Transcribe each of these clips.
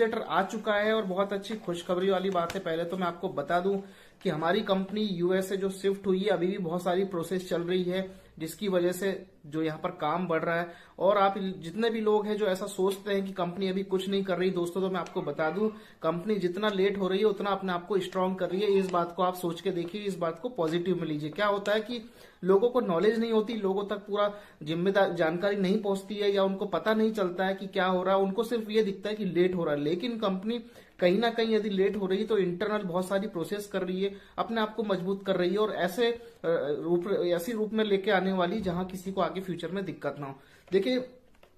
Newsletter आ चुका है और बहुत अच्छी खुशखबरी वाली बात है। पहले तो मैं आपको बता दूं कि हमारी कंपनी यूएसए जो शिफ्ट हुई है, अभी भी बहुत सारी प्रोसेस चल रही है जिसकी वजह से जो यहाँ पर काम बढ़ रहा है। और आप जितने भी लोग हैं जो ऐसा सोचते हैं कि कंपनी अभी कुछ नहीं कर रही, दोस्तों तो मैं आपको बता दूं, कंपनी जितना लेट हो रही है उतना अपने आप को स्ट्रांग कर रही है। इस बात को आप सोच के देखिए, इस बात को पॉजिटिव में लीजिए। क्या होता है कि लोगों को नॉलेज नहीं होती, लोगों तक पूरा जिम्मेदार जानकारी नहीं पहुंचती है, या उनको पता नहीं चलता है कि क्या हो रहा है। उनको सिर्फ ये दिखता है कि लेट हो रहा है, लेकिन कंपनी कहीं ना कहीं यदि लेट हो रही है तो इंटरनल बहुत सारी प्रोसेस कर रही है, अपने आप को मजबूत कर रही है और ऐसी रूप में लेके आने वाली जहां किसी को आगे फ्यूचर में दिक्कत ना हो। देखिए,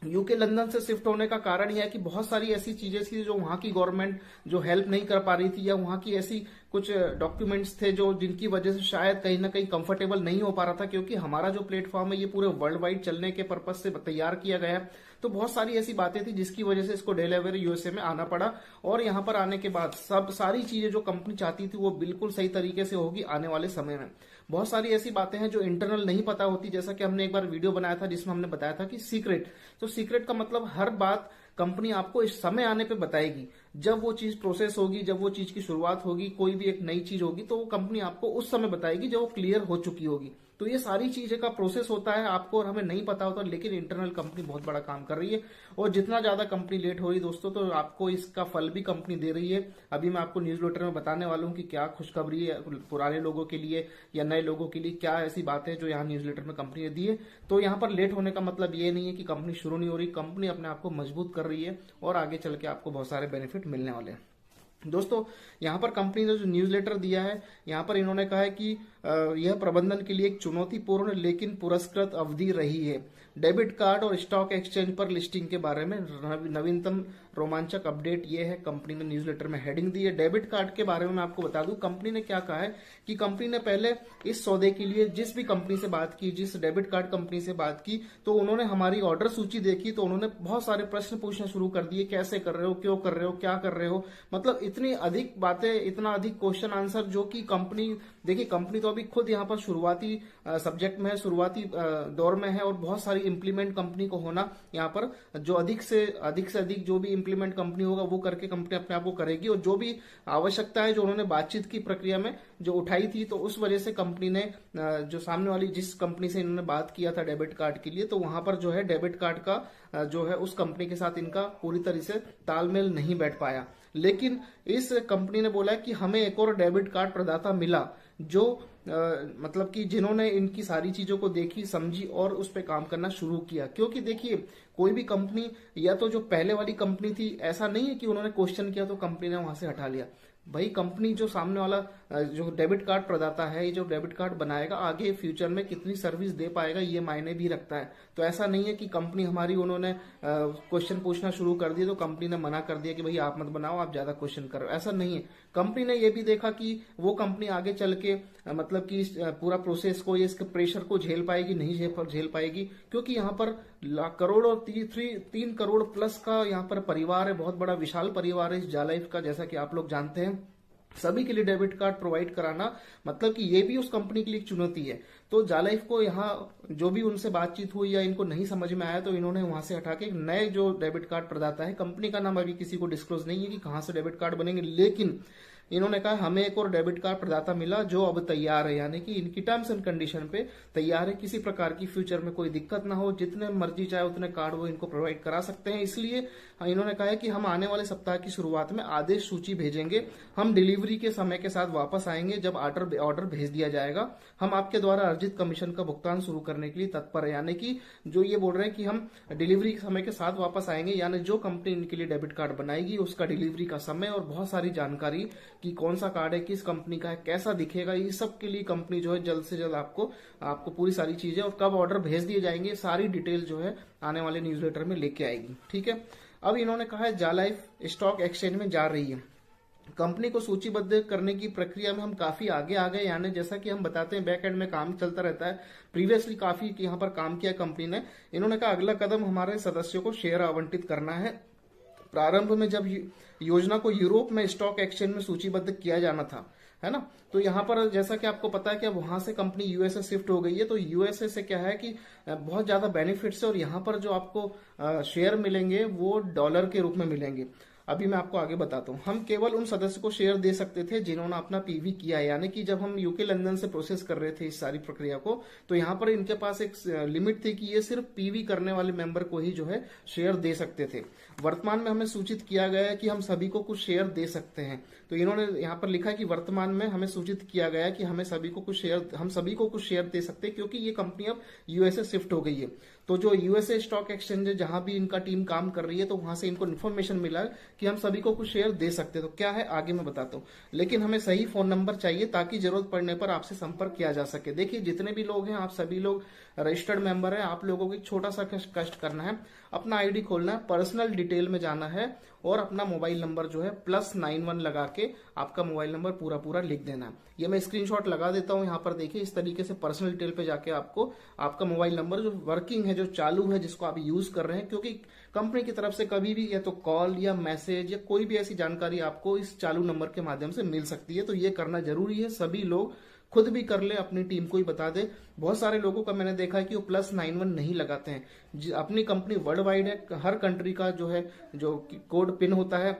यूके लंदन से शिफ्ट होने का कारण यह है कि बहुत सारी ऐसी चीजें थी जो वहां की गवर्नमेंट जो हेल्प नहीं कर पा रही थी, या वहां की ऐसी कुछ डॉक्यूमेंट्स थे जो जिनकी वजह से शायद कहीं ना कहीं कंफर्टेबल नहीं हो पा रहा था, क्योंकि हमारा जो प्लेटफॉर्म है ये पूरे वर्ल्ड वाइड चलने के पर्पज से तैयार किया गया है। तो बहुत सारी ऐसी बातें थी जिसकी वजह से इसको डेलावेयर यूएसए में आना पड़ा, और यहाँ पर आने के बाद सारी चीजें जो कंपनी चाहती थी वो बिल्कुल सही तरीके से होगी आने वाले समय में। बहुत सारी ऐसी बातें हैं जो इंटरनल नहीं पता होती, जैसा कि हमने एक बार वीडियो बनाया था जिसमें हमने बताया था कि सीक्रेट। तो सीक्रेट का मतलब हर बात कंपनी आपको इस समय आने पे बताएगी। जब वो चीज प्रोसेस होगी, जब वो चीज की शुरुआत होगी, कोई भी एक नई चीज होगी, तो वो कंपनी आपको उस समय बताएगी जब वो क्लियर हो चुकी होगी। तो ये सारी चीजें का प्रोसेस होता है, आपको और हमें नहीं पता होता, लेकिन इंटरनल कंपनी बहुत बड़ा काम कर रही है। और जितना ज्यादा कंपनी लेट हो रही है दोस्तों, तो आपको इसका फल भी कंपनी दे रही है। अभी मैं आपको न्यूज़लेटर में बताने वाला हूँ कि क्या खुशखबरी है पुराने लोगों के लिए या नए लोगों के लिए, क्या ऐसी बातें जो यहाँ न्यूज़लेटर में कंपनी ने दी है। तो यहाँ पर लेट होने का मतलब ये नहीं है कि कंपनी शुरू नहीं हो रही, कंपनी अपने आप को मजबूत कर रही है और आगे चल के आपको बहुत सारे बेनिफिट मिलने वाले हैं। दोस्तों, यहाँ पर कंपनी ने जो न्यूज़लेटर दिया है, यहाँ पर इन्होंने कहा है कि यह प्रबंधन के लिए एक चुनौतीपूर्ण लेकिन पुरस्कृत अवधि रही है। डेबिट कार्ड और स्टॉक एक्सचेंज पर लिस्टिंग के बारे में नवीनतम रोमांचक अपडेट ये है, कंपनी ने न्यूज़लेटर में हेडिंग दी है। डेबिट कार्ड के बारे में मैं आपको बता दूं, कंपनी ने क्या कहा है कि कंपनी ने पहले इस सौदे के लिए जिस भी कंपनी से बात की, जिस डेबिट कार्ड कंपनी से बात की, तो उन्होंने हमारी ऑर्डर सूची देखी, तो उन्होंने बहुत सारे प्रश्न पूछना शुरू कर दिए। कैसे कर रहे हो, क्यों कर रहे हो, क्या कर रहे हो, मतलब इतनी अधिक बातें, इतना अधिक क्वेश्चन आंसर, जो कि कंपनी, देखिए कंपनी तो अभी खुद यहाँ पर शुरुआती सब्जेक्ट में है, शुरुआती दौर में है, और बहुत सारी इंप्लीमेंट कंपनी को होना यहाँ पर, जो अधिक से अधिक जो भी इंप्लीमेंट कंपनी होगा वो करके कंपनी अपने आप को करेगी। और जो भी आवश्यकता है जो उन्होंने बातचीत की प्रक्रिया में जो उठाई थी, तो उस वजह से कंपनी ने जो सामने वाली जिस कंपनी से इन्होंने बात किया था डेबिट कार्ड के लिए, तो वहां पर जो है डेबिट कार्ड का जो है उस कंपनी के साथ इनका पूरी तरह से तालमेल नहीं बैठ पाया। लेकिन इस कंपनी ने बोला कि हमें एक और डेबिट कार्ड प्रदाता मिला जो मतलब कि जिन्होंने इनकी सारी चीजों को देखी, समझी और उस पर काम करना शुरू किया। क्योंकि देखिए, कोई भी कंपनी, या तो जो पहले वाली कंपनी थी, ऐसा नहीं है कि उन्होंने क्वेश्चन किया तो कंपनी ने वहां से हटा लिया। भाई कंपनी जो सामने वाला जो डेबिट कार्ड प्रदाता है, ये जो डेबिट कार्ड बनाएगा, आगे फ्यूचर में कितनी सर्विस दे पाएगा ये मायने भी रखता है। तो ऐसा नहीं है कि कंपनी हमारी, उन्होंने क्वेश्चन पूछना शुरू कर दिया तो कंपनी ने मना कर दिया कि भाई आप मत बनाओ, आप ज्यादा क्वेश्चन करो, ऐसा नहीं है। कंपनी ने ये भी देखा कि वो कंपनी आगे चल के मतलब कि पूरा प्रोसेस को, ये इसके प्रेशर को झेल पाएगी, नहीं झेल पाएगी, क्योंकि यहाँ पर करोड़ और 3 करोड़ प्लस का यहाँ पर परिवार है, बहुत बड़ा विशाल परिवार है इस जालाइफ का, जैसा कि आप लोग जानते हैं। सभी के लिए डेबिट कार्ड प्रोवाइड कराना मतलब कि ये भी उस कंपनी के लिए एक चुनौती है। तो जालाइफ को यहाँ जो भी उनसे बातचीत हुई या इनको नहीं समझ में आया, तो इन्होंने वहां से हटा के नए जो डेबिट कार्ड प्रदाता है, कंपनी का नाम अभी किसी को डिस्क्लोज नहीं है कि कहां से डेबिट कार्ड बनेंगे, लेकिन इन्होंने कहा हमें एक और डेबिट कार्ड प्रदाता मिला जो अब तैयार है, यानी कि इनकी टर्म्स एंड कंडीशन पे तैयार है। किसी प्रकार की फ्यूचर में कोई दिक्कत ना हो, जितने मर्जी चाहे उतने कार्ड वो इनको प्रोवाइड करा सकते हैं। इसलिए इन्होंने कहा है कि हम आने वाले सप्ताह की शुरुआत में आदेश सूची भेजेंगे, हम डिलीवरी के समय के साथ वापस आएंगे जब ऑर्डर भेज दिया जाएगा। हम आपके द्वारा अर्जित कमीशन का भुगतान शुरू करने के लिए तत्पर है। यानी कि जो ये बोल रहे हैं कि हम डिलीवरी के समय के साथ वापस आएंगे, यानी जो कंपनी इनके लिए डेबिट कार्ड बनाएगी उसका डिलीवरी का समय और बहुत सारी जानकारी कि कौन सा कार्ड है, किस कंपनी का है, कैसा दिखेगा, ये सब के लिए कंपनी जो है जल्द से जल्द आपको पूरी सारी चीजें और कब ऑर्डर भेज दिए जाएंगे, सारी डिटेल जो है आने वाले न्यूज़लेटर में लेके आएगी। ठीक है, अब इन्होंने कहा है जालाइफ स्टॉक एक्सचेंज में जा रही है। कंपनी को सूचीबद्ध करने की प्रक्रिया में हम काफी आगे आ गए, यानी जैसा कि हम बताते हैं बैक एंड में काम चलता रहता है, प्रीवियसली काफी यहाँ पर काम किया कंपनी ने। इन्होंने कहा अगला कदम हमारे सदस्यों को शेयर आवंटित करना है। प्रारंभ में जब योजना को यूरोप में स्टॉक एक्सचेंज में सूचीबद्ध किया जाना था, है ना, तो यहाँ पर जैसा कि आपको पता है कि अब वहां से कंपनी यूएसए शिफ्ट हो गई है, तो यूएसए से क्या है कि बहुत ज्यादा बेनिफिट्स है और यहाँ पर जो आपको शेयर मिलेंगे वो डॉलर के रूप में मिलेंगे। अभी मैं आपको आगे बताता हूँ। हम केवल उन सदस्य को शेयर दे सकते थे जिन्होंने अपना पीवी किया है, यानी कि जब हम यूके लंदन से प्रोसेस कर रहे थे इस सारी प्रक्रिया को, तो यहाँ पर इनके पास एक लिमिट थी कि ये सिर्फ पीवी करने वाले मेंबर को ही जो है शेयर दे सकते थे। वर्तमान में हमें सूचित किया गया है कि हम सभी को कुछ शेयर दे सकते हैं। तो इन्होंने यहाँ पर लिखा है कि वर्तमान में हमें सूचित किया गया है कि हम सभी को कुछ शेयर दे सकते हैं, क्योंकि ये कंपनी अब यूएसए शिफ्ट हो गई है। तो जो यूएसए स्टॉक एक्सचेंज है जहां भी इनका टीम काम कर रही है, तो वहां से इनको इन्फॉर्मेशन मिला कि हम सभी को कुछ शेयर दे सकते हैं। तो क्या है आगे मैं बताता हूँ, लेकिन हमें सही फोन नंबर चाहिए ताकि जरूरत पड़ने पर आपसे संपर्क किया जा सके। देखिए जितने भी लोग हैं, आप सभी लोग रजिस्टर्ड मेंबर हैं। आप लोगों को एक छोटा सा कष्ट करना है, अपना आईडी खोलना है, पर्सनल डिटेल में जाना है और अपना मोबाइल नंबर जो है +91 लगा के आपका मोबाइल नंबर पूरा लिख देना है। ये मैं स्क्रीनशॉट लगा देता हूं यहाँ पर। देखिए इस तरीके से पर्सनल डिटेल पे जाके आपको आपका मोबाइल नंबर जो वर्किंग है, जो चालू है, जिसको आप यूज कर रहे हैं, क्योंकि कंपनी की तरफ से कभी भी या तो कॉल या मैसेज या कोई भी ऐसी जानकारी आपको इस चालू नंबर के माध्यम से मिल सकती है। तो ये करना जरूरी है, सभी लोग खुद भी कर ले, अपनी टीम को ही बता दे। बहुत सारे लोगों का मैंने देखा है कि वो +91 नहीं लगाते हैं। अपनी कंपनी वर्ल्ड वाइड है, हर कंट्री का जो है जो कोड पिन होता है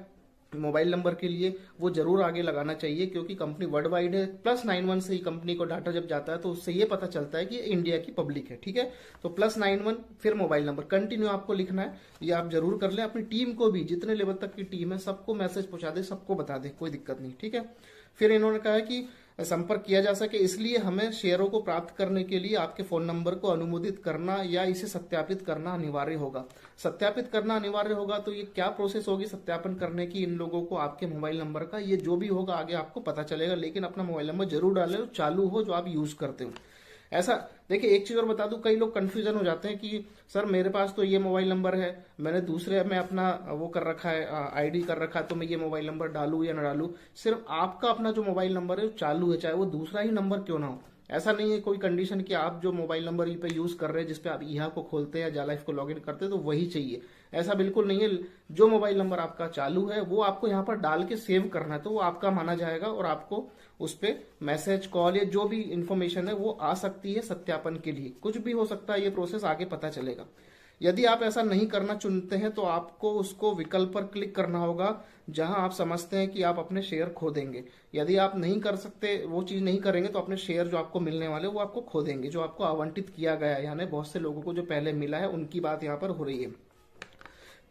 मोबाइल नंबर के लिए, वो जरूर आगे लगाना चाहिए, क्योंकि कंपनी वर्ल्ड वाइड है। +91 से ही कंपनी को डाटा जब जाता है तो उससे ये पता चलता है कि इंडिया की पब्लिक है। ठीक है, तो +91 फिर मोबाइल नंबर कंटिन्यू आपको लिखना है। ये आप जरूर कर ले। अपनी टीम को भी, जितने लेवल तक की टीम है, सबको मैसेज पहुंचा दे, सबको बता दे, कोई दिक्कत नहीं। ठीक है, फिर इन्होंने कहा है कि संपर्क किया जा सके, इसलिए हमें शेयरों को प्राप्त करने के लिए आपके फोन नंबर को अनुमोदित करना या इसे सत्यापित करना अनिवार्य होगा। सत्यापित करना अनिवार्य होगा, तो ये क्या प्रोसेस होगी सत्यापन करने की इन लोगों को? आपके मोबाइल नंबर का, ये जो भी होगा आगे आपको पता चलेगा, लेकिन अपना मोबाइल नंबर जरूर डालें चालू हो, जो आप यूज करते हो। ऐसा देखिए, एक चीज और बता दूं, कई लोग कंफ्यूजन हो जाते हैं कि सर मेरे पास तो ये मोबाइल नंबर है, मैंने दूसरे में अपना वो कर रखा है, आईडी कर रखा है, तो मैं ये मोबाइल नंबर डालूं या ना डालूं? सिर्फ आपका अपना जो मोबाइल नंबर है वो चालू है, चाहे वो दूसरा ही नंबर क्यों ना हो। ऐसा नहीं है कोई कंडीशन कि आप जो मोबाइल नंबर पे यूज कर रहे हैं, जिसपे आप ईहा को खोलते हैं या जालाइफ को लॉगिन करते हैं, तो वही चाहिए। ऐसा बिल्कुल नहीं है। जो मोबाइल नंबर आपका चालू है वो आपको यहाँ पर डाल के सेव करना है, तो वो आपका माना जाएगा और आपको उस पर मैसेज, कॉल या जो भी इंफॉर्मेशन है वो आ सकती है सत्यापन के लिए। कुछ भी हो सकता है, ये प्रोसेस आगे पता चलेगा। यदि आप ऐसा नहीं करना चुनते हैं तो आपको उसको विकल्प पर क्लिक करना होगा जहां आप समझते हैं कि आप अपने शेयर खो देंगे। यदि आप नहीं कर सकते, वो चीज नहीं करेंगे, तो अपने शेयर जो आपको मिलने वाले वो आपको खो देंगे, जो आपको आवंटित किया गया है। यानी बहुत से लोगों को जो पहले मिला है उनकी बात यहाँ पर हो रही है।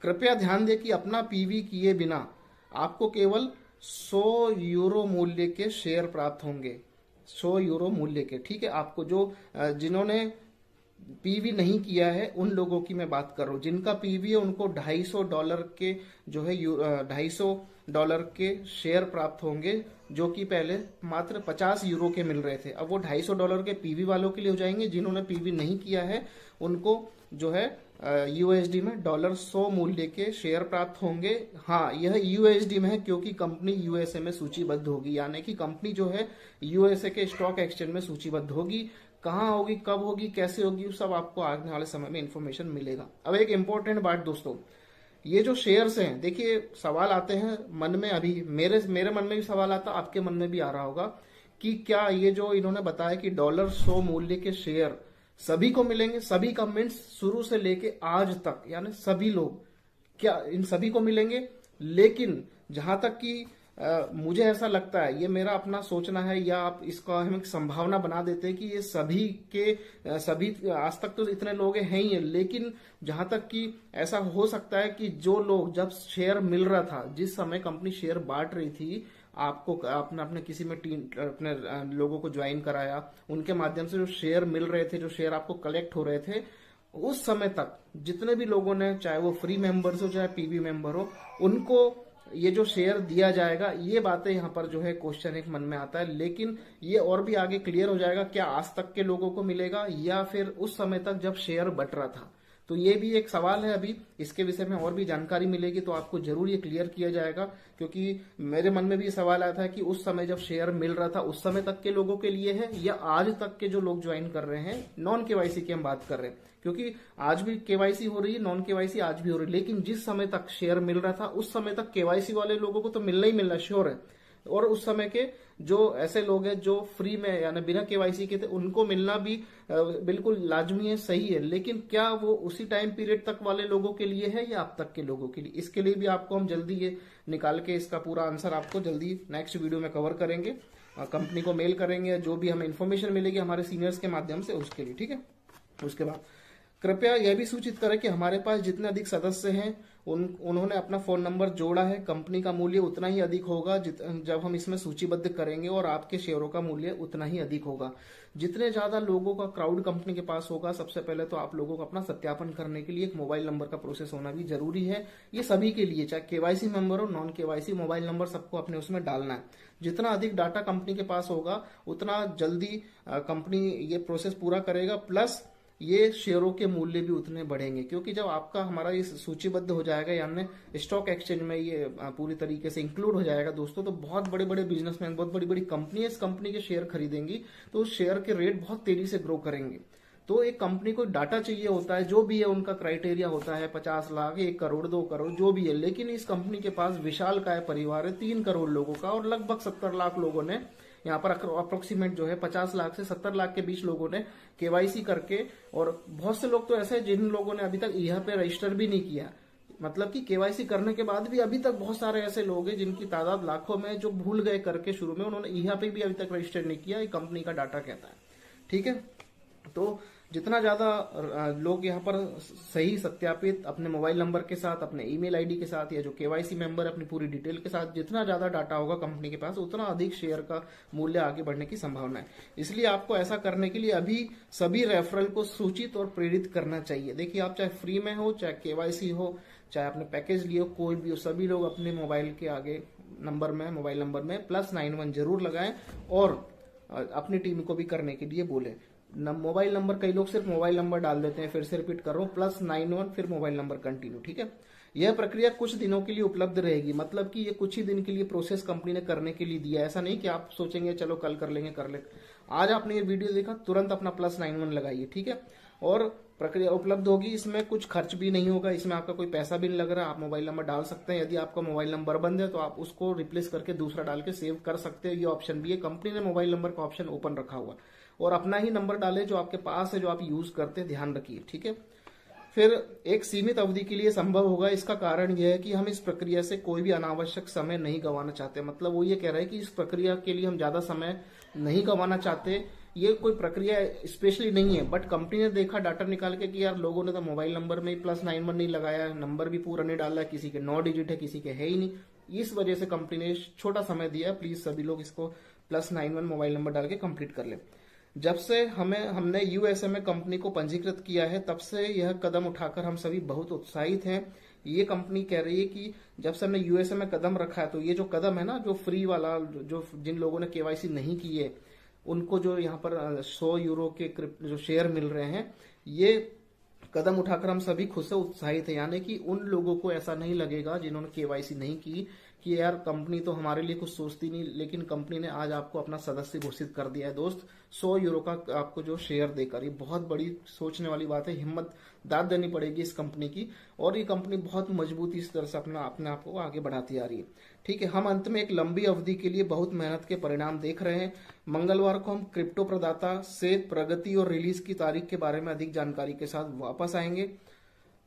कृपया ध्यान दें कि अपना पीवी किए बिना आपको केवल 100 यूरो मूल्य के शेयर प्राप्त होंगे। 100 यूरो मूल्य के। ठीक है, आपको जो जिन्होंने पीवी नहीं किया है उन लोगों की मैं बात कर रहा हूं। जिनका पीवी है उनको $250 के जो है $250 के शेयर प्राप्त होंगे, जो कि पहले मात्र 50 यूरो के मिल रहे थे। अब वो $250 के पीवी वालों के लिए हो जाएंगे। जिन्होंने पीवी नहीं किया है उनको जो है यूएसडी में $100 मूल्य के शेयर प्राप्त होंगे। हाँ, यह यूएसडी में है क्योंकि कंपनी यूएसए में सूचीबद्ध होगी, यानी कि कंपनी जो है यूएसए के स्टॉक एक्सचेंज में सूचीबद्ध होगी। कहाँ होगी, कब होगी, कैसे होगी, सब आपको आने वाले समय में इंफॉर्मेशन मिलेगा। अब एक इंपॉर्टेंट बात दोस्तों, ये जो शेयर्स हैं, देखिए सवाल आते हैं मन में, अभी मेरे मन में भी सवाल आता, आपके मन में भी आ रहा होगा कि क्या ये जो इन्होंने बताया कि $100 मूल्य के शेयर सभी को मिलेंगे? सभी कमेंट्स शुरू से लेके आज तक, यानी सभी लोग, क्या इन सभी को मिलेंगे? लेकिन जहां तक कि मुझे ऐसा लगता है, ये मेरा अपना सोचना है, या आप इसका हम एक संभावना बना देते हैं कि ये सभी आज तक तो इतने लोग हैं ही है, लेकिन जहां तक कि ऐसा हो सकता है कि जो लोग जब शेयर मिल रहा था, जिस समय कंपनी शेयर बांट रही थी, आपको अपने किसी में टीम अपने लोगों को ज्वाइन कराया, उनके माध्यम से जो शेयर मिल रहे थे, जो शेयर आपको कलेक्ट हो रहे थे, उस समय तक जितने भी लोगों ने, चाहे वो फ्री मेंबर्स हो चाहे पीवी मेंबर हो, उनको ये जो शेयर दिया जाएगा, ये बातें यहाँ पर जो है क्वेश्चन एक मन में आता है। लेकिन ये और भी आगे क्लियर हो जाएगा, क्या आज तक के लोगों को मिलेगा या फिर उस समय तक जब शेयर बट रहा था? तो ये भी एक सवाल है। अभी इसके विषय में और भी जानकारी मिलेगी तो आपको जरूर ये क्लियर किया जाएगा, क्योंकि मेरे मन में भी ये सवाल आया था कि उस समय जब शेयर मिल रहा था उस समय तक के लोगों के लिए है या आज तक के जो लोग ज्वाइन कर रहे हैं, नॉन केवाईसी की हम बात कर रहे हैं, क्योंकि आज भी केवाईसी हो रही है, नॉन केवाईसी आज भी हो रही है, लेकिन जिस समय तक शेयर मिल रहा था उस समय तक केवाईसी वाले लोगों को तो मिलना ही मिलना श्योर है। और उस समय के जो ऐसे लोग हैं जो फ्री में यानी बिना केवाईसी के थे, उनको मिलना भी बिल्कुल लाजमी है, सही है। लेकिन क्या वो उसी टाइम पीरियड तक वाले लोगों के लिए है या अब तक के लोगों के लिए, इसके लिए भी आपको हम जल्दी ये निकाल के इसका पूरा आंसर आपको जल्दी नेक्स्ट वीडियो में कवर करेंगे। कंपनी को मेल करेंगे, जो भी हमें इन्फॉर्मेशन मिलेगी हमारे सीनियर्स के माध्यम से, उसके लिए, ठीक है। उसके बाद कृपया यह भी सूचित करें कि हमारे पास जितने अधिक सदस्य हैं उन्होंने अपना फोन नंबर जोड़ा है, कंपनी का मूल्य उतना ही अधिक होगा जब हम इसमें सूचीबद्ध करेंगे, और आपके शेयरों का मूल्य उतना ही अधिक होगा। जितने ज्यादा लोगों का क्राउड कंपनी के पास होगा, सबसे पहले तो आप लोगों को अपना सत्यापन करने के लिए एक मोबाइल नंबर का प्रोसेस होना भी जरूरी है। ये सभी के लिए, चाहे केवाईसी मेंबर हो, नॉन केवाईसी, मोबाइल नंबर सबको अपने उसमें डालना है। जितना अधिक डाटा कंपनी के पास होगा उतना जल्दी कंपनी ये प्रोसेस पूरा करेगा, प्लस ये शेयरों के मूल्य भी उतने बढ़ेंगे। क्योंकि जब आपका हमारा ये सूचीबद्ध हो जाएगा, यानी स्टॉक एक्सचेंज में ये पूरी तरीके से इंक्लूड हो जाएगा दोस्तों, तो बहुत बड़े बड़े बिजनेसमैन, बहुत बड़ी बड़ी कंपनी इस कंपनी के शेयर खरीदेंगी, तो उस शेयर के रेट बहुत तेजी से ग्रो करेंगे। तो एक कंपनी को डाटा चाहिए होता है, जो भी है उनका क्राइटेरिया होता है, 50 लाख, 1 करोड़, 2 करोड़, जो भी है। लेकिन इस कंपनी के पास विशाल काय परिवार है, 3 करोड़ लोगों का, और लगभग 70 लाख लोगों ने यहाँ पर अप्रोक्सीमेट जो है 50 लाख से 70 लाख के बीच लोगों ने केवाईसी करके, और बहुत से लोग तो ऐसे हैं जिन लोगों ने अभी तक यहाँ पे रजिस्टर भी नहीं किया, मतलब कि केवाईसी करने के बाद भी अभी तक बहुत सारे ऐसे लोग हैं जिनकी तादाद लाखों में, जो भूल गए करके शुरू में, उन्होंने यहाँ पे भी अभी तक रजिस्टर नहीं किया, ये कंपनी का डाटा कहता है, ठीक है। तो जितना ज्यादा लोग यहाँ पर सही सत्यापित अपने मोबाइल नंबर के साथ, अपने ईमेल आईडी के साथ, या जो केवाईसी मेंबर अपनी पूरी डिटेल के साथ, जितना ज्यादा डाटा होगा कंपनी के पास, उतना अधिक शेयर का मूल्य आगे बढ़ने की संभावना है। इसलिए आपको ऐसा करने के लिए अभी सभी रेफरल को सूचित और प्रेरित करना चाहिए। देखिए, आप चाहे फ्री में हो, चाहे केवाईसी हो, चाहे आपने पैकेज लियो, कोई भी हो, सभी लोग अपने मोबाइल के आगे मोबाइल नंबर में +91 जरूर लगाएं, और अपनी टीम को भी करने के लिए बोले। मोबाइल नंबर, कई लोग सिर्फ मोबाइल नंबर डाल देते हैं, फिर से रिपीट कर रहा हूं, +91 फिर मोबाइल नंबर कंटिन्यू, ठीक है। यह प्रक्रिया कुछ दिनों के लिए उपलब्ध रहेगी, मतलब कि ये कुछ ही दिन के लिए प्रोसेस कंपनी ने करने के लिए दिया। ऐसा नहीं कि आप सोचेंगे चलो कल कर लेंगे, कर ले। आज आपने ये वीडियो देखा, तुरंत अपना +91 लगाइए, ठीक है। और प्रक्रिया उपलब्ध होगी, इसमें कुछ खर्च भी नहीं होगा, इसमें आपका कोई पैसा भी नहीं लग रहा। आप मोबाइल नंबर डाल सकते हैं, यदि आपका मोबाइल नंबर बंद है तो आप उसको रिप्लेस करके दूसरा डाल के सेव कर सकते हैं, ये ऑप्शन भी है। कंपनी ने मोबाइल नंबर का ऑप्शन ओपन रखा हुआ, और अपना ही नंबर डाले जो आपके पास है, जो आप यूज करते हैं, ध्यान रखिए, ठीक है। फिर एक सीमित अवधि के लिए संभव होगा। इसका कारण यह है कि हम इस प्रक्रिया से कोई भी अनावश्यक समय नहीं गंवाना चाहते। मतलब वो ये कह रहे हैं कि इस प्रक्रिया के लिए हम ज्यादा समय नहीं गंवाना चाहते। ये कोई प्रक्रिया स्पेशली नहीं है, बट कंपनी ने देखा डाटा निकाल के कि यार लोगों ने तो मोबाइल नंबर में +91 नहीं लगाया, नंबर भी पूरा नहीं डाला, किसी के 9 डिजिट है, किसी के है ही नहीं। इस वजह से कंपनी ने छोटा समय दिया। प्लीज सभी लोग इसको +91 मोबाइल नंबर डाल के कंप्लीट कर ले। जब से हमने यूएसए में कंपनी को पंजीकृत किया है, तब से यह कदम उठाकर हम सभी बहुत उत्साहित हैं। ये कंपनी कह रही है कि जब से हमने यूएसए में कदम रखा है, तो ये जो कदम है ना, जो फ्री वाला, जो जिन लोगों ने केवाईसी नहीं की है, उनको जो यहाँ पर 100 यूरो के जो शेयर मिल रहे हैं, ये कदम उठाकर हम सभी खुद से उत्साहित है। यानी कि उन लोगों को ऐसा नहीं लगेगा जिन्होंने केवाईसी नहीं की कि यार कंपनी तो हमारे लिए कुछ सोचती नहीं, लेकिन कंपनी ने आज आपको अपना सदस्य घोषित कर दिया है दोस्त, 100 यूरो का आपको जो शेयर देकर। ये बहुत बड़ी सोचने वाली बात है, हिम्मत दाद देनी पड़ेगी इस कंपनी की, और ये कंपनी बहुत मजबूती इस तरह से अपने आप को आगे बढ़ाती आ रही है, ठीक है। हम अंत में एक लंबी अवधि के लिए बहुत मेहनत के परिणाम देख रहे हैं। मंगलवार को हम क्रिप्टो प्रदाता से प्रगति और रिलीज की तारीख के बारे में अधिक जानकारी के साथ वापस आएंगे।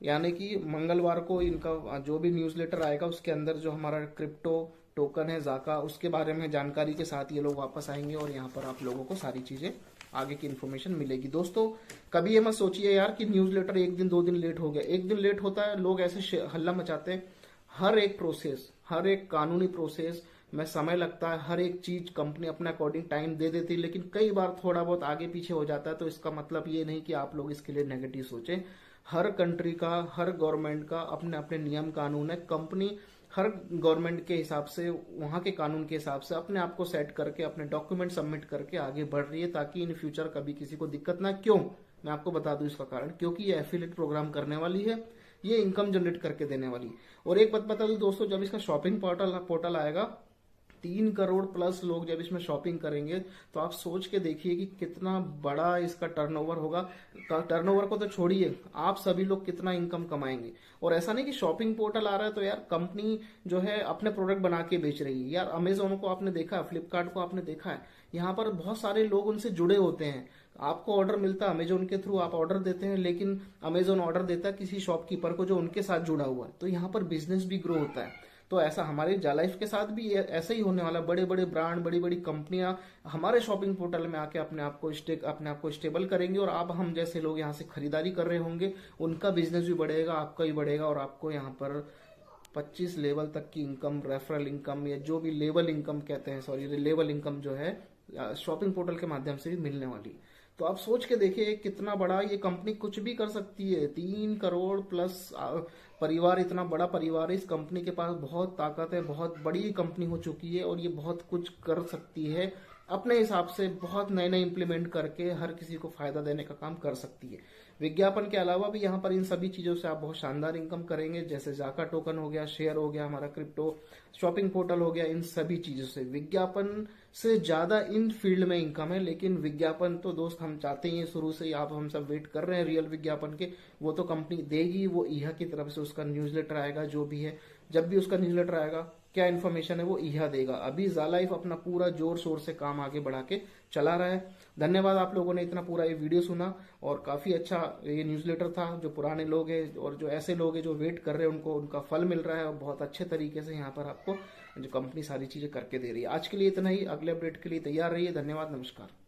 यानी कि मंगलवार को इनका जो भी न्यूज़लेटर आएगा, उसके अंदर जो हमारा क्रिप्टो टोकन है जाका, उसके बारे में जानकारी के साथ ये लोग वापस आएंगे, और यहाँ पर आप लोगों को सारी चीजें आगे की इन्फॉर्मेशन मिलेगी। दोस्तों, कभी ये मत सोचिए यार कि न्यूज़लेटर 1 दिन 2 दिन लेट हो गया। 1 दिन लेट होता है, लोग ऐसे हल्ला मचाते हैं। हर एक प्रोसेस, हर एक कानूनी प्रोसेस में समय लगता है। हर एक चीज कंपनी अपने अकॉर्डिंग टाइम दे देती है, लेकिन कई बार थोड़ा बहुत आगे पीछे हो जाता है। तो इसका मतलब ये नहीं कि आप लोग इसके लिए नेगेटिव सोचें। हर कंट्री का, हर गवर्नमेंट का अपने अपने नियम कानून है। कंपनी हर गवर्नमेंट के हिसाब से, वहां के कानून के हिसाब से अपने आप को सेट करके, अपने डॉक्यूमेंट सबमिट करके आगे बढ़ रही है, ताकि इन फ्यूचर कभी किसी को दिक्कत ना। क्यों, मैं आपको बता दूं इसका कारण, क्योंकि ये एफिलिएट प्रोग्राम करने वाली है, ये इनकम जनरेट करके देने वाली। और एक बात बता दूं दोस्तों, जब इसका शॉपिंग पोर्टल आएगा 3 करोड़ प्लस लोग जब इसमें शॉपिंग करेंगे तो आप सोच के देखिए कि कितना बड़ा इसका टर्नओवर होगा। टर्नओवर को तो छोड़िए, आप सभी लोग कितना इनकम कमाएंगे। और ऐसा नहीं कि शॉपिंग पोर्टल आ रहा है तो यार कंपनी जो है अपने प्रोडक्ट बना के बेच रही है। यार अमेजोन को आपने देखा, फ्लिपकार्ट को आपने देखा है, यहाँ पर बहुत सारे लोग उनसे जुड़े होते हैं। आपको ऑर्डर मिलता है अमेजोन के थ्रू, आप ऑर्डर देते हैं, लेकिन अमेजोन ऑर्डर देता है किसी शॉपकीपर को जो उनके साथ जुड़ा हुआ है, तो यहाँ पर बिजनेस भी ग्रो होता है। तो ऐसा हमारे जालाइफ के साथ भी ऐसा ही होने वाला। बड़े बड़े ब्रांड, बड़ी बड़ी कंपनियां हमारे शॉपिंग पोर्टल में आके अपने आप को स्टेबल करेंगे, और आप हम जैसे लोग यहाँ से खरीदारी कर रहे होंगे, उनका बिजनेस भी बढ़ेगा, आपका भी बढ़ेगा, और आपको यहाँ पर 25 लेवल तक की इनकम, रेफरल इनकम, या जो भी लेवल इनकम कहते हैं, सॉरी लेवल इनकम जो है शॉपिंग पोर्टल के माध्यम से भी मिलने वाली है। तो आप सोच के देखिए कितना बड़ा ये कंपनी कुछ भी कर सकती है। 3 करोड़ प्लस परिवार, इतना बड़ा परिवार है इस कंपनी के पास, बहुत ताकत है, बहुत बड़ी कंपनी हो चुकी है, और ये बहुत कुछ कर सकती है अपने हिसाब से, बहुत नए नए इंप्लीमेंट करके हर किसी को फायदा देने का काम कर सकती है। विज्ञापन के अलावा भी यहाँ पर इन सभी चीजों से आप बहुत शानदार इनकम करेंगे, जैसे जाका टोकन हो गया, शेयर हो गया, हमारा क्रिप्टो शॉपिंग पोर्टल हो गया। इन सभी चीजों से, विज्ञापन से ज्यादा इन फील्ड में इनकम है। लेकिन विज्ञापन तो दोस्त हम चाहते ही हैं शुरू से ही, आप हम सब वेट कर रहे हैं रियल विज्ञापन के, वो तो कंपनी देगी। वो ईहा की तरफ से उसका न्यूज़लेटर आएगा, जो भी है, जब भी उसका न्यूज़लेटर आएगा क्या इन्फॉर्मेशन है वो ईहा देगा। अभी जालाइफ अपना पूरा जोर शोर से काम आगे बढ़ा के चला रहा है। धन्यवाद आप लोगों ने इतना पूरा ये वीडियो सुना, और काफी अच्छा ये न्यूज़लेटर था। जो पुराने लोग हैं और जो ऐसे लोग हैं जो वेट कर रहे हैं, उनको उनका फल मिल रहा है, और बहुत अच्छे तरीके से यहाँ पर आपको जो कंपनी सारी चीजें करके दे रही है। आज के लिए इतना ही, अगले अपडेट के लिए तैयार रहिए। धन्यवाद, नमस्कार।